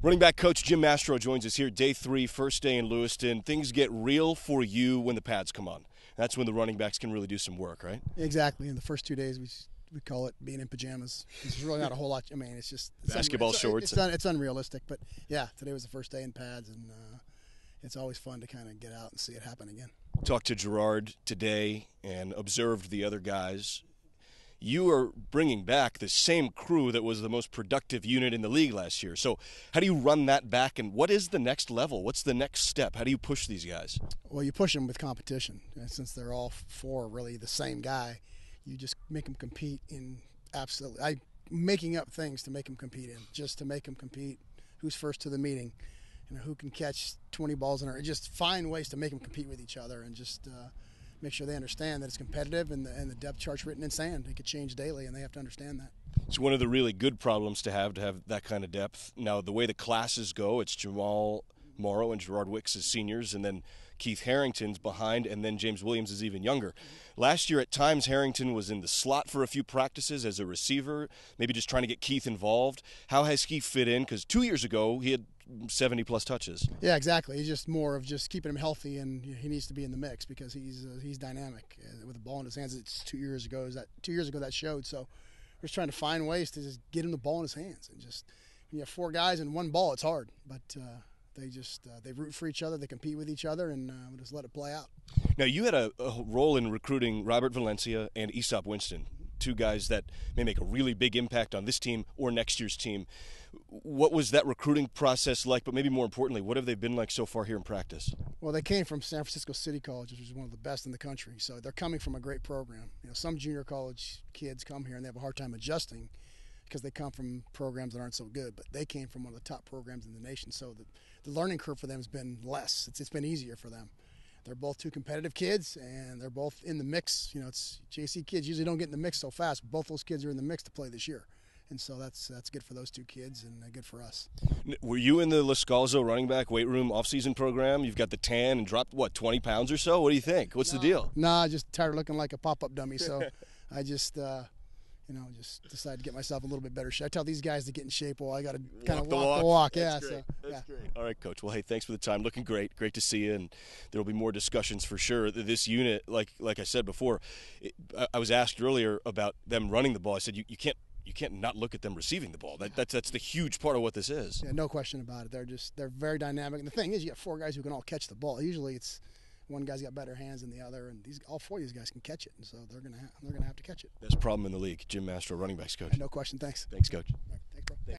Running back coach Jim Mastro joins us here, day 3, first day in Lewiston. Things get real for you when the pads come on. That's when the running backs can really do some work, right? Exactly. In the first 2 days, we call it being in pajamas. There's really not a whole lot. I mean, it's just Basketball shorts. It's unrealistic, but yeah, today was the first day in pads, and it's always fun to kind of get out and see it happen again. Talked to Gerard today and observed the other guys. You are bringing back the same crew that was the most productive unit in the league last year. So how do you run that back, and what is the next level? What's the next step? How do you push these guys? Well, you push them with competition. And since they're all four really the same guy, you just make them compete in absolutely. Making up things to make them compete in, just to make them compete. Who's first to the meeting, who can catch 20 balls in a. Just find ways to make them compete with each other, and just make sure they understand that it's competitive, and the depth chart's written in sand. It could change daily, and they have to understand that. It's one of the really good problems to have that kind of depth. Now, the way the classes go, it's Jamal Morrow and Gerard Wicks as seniors, and then Keith Harrington's behind, and then James Williams is even younger. Last year, at times, Harrington was in the slot for a few practices as a receiver, maybe just trying to get Keith involved. How has he fit in? Because 2 years ago, he had 70-plus touches. Yeah, exactly. He's just more of just keeping him healthy, and he needs to be in the mix because he's dynamic with the ball in his hands. It's 2 years ago. That showed. So we're just trying to find ways to just get him the ball in his hands, and just when you have four guys and one ball, it's hard. But they root for each other, they compete with each other, and we just let it play out. Now, you had a role in recruiting Robert Valencia and Aesop Winston, two guys that may make a really big impact on this team or next year's team. What was that recruiting process like, but maybe more importantly, what have they been like so far here in practice? Well, they came from San Francisco City College, which is one of the best in the country, so they're coming from a great program. Some junior college kids come here and they have a hard time adjusting because they come from programs that aren't so good, but they came from one of the top programs in the nation, so the learning curve for them has been less. It's been easier for them. They're both two competitive kids, and they're both in the mix. It's JC kids usually don't get in the mix so fast, but both those kids are in the mix to play this year. And so that's good for those two kids and good for us. Were you in the Lascalzo running back weight room off-season program? You've got the tan and dropped, 20 pounds or so? What do you think? What's the deal? Nah, just tired of looking like a pop-up dummy, so I just decided to get myself a little bit better shape. I tell these guys to get in shape. Well, I got to kind of walk the walk. That's great. That's great. All right, Coach. Well, hey, thanks for the time. Looking great. Great to see you, and there will be more discussions for sure. This unit, like I said before, I was asked earlier about them running the ball. I said you can't not look at them receiving the ball. That's the huge part of what this is. Yeah, no question about it. They're very dynamic. And the thing is, you got four guys who can all catch the ball. Usually it's one guy's got better hands than the other, and all four of these guys can catch it, and so they're gonna have to catch it. Best problem in the league. Jim Mastro, running backs coach. No question. Thanks. Thanks, Coach. All right, thanks, bro.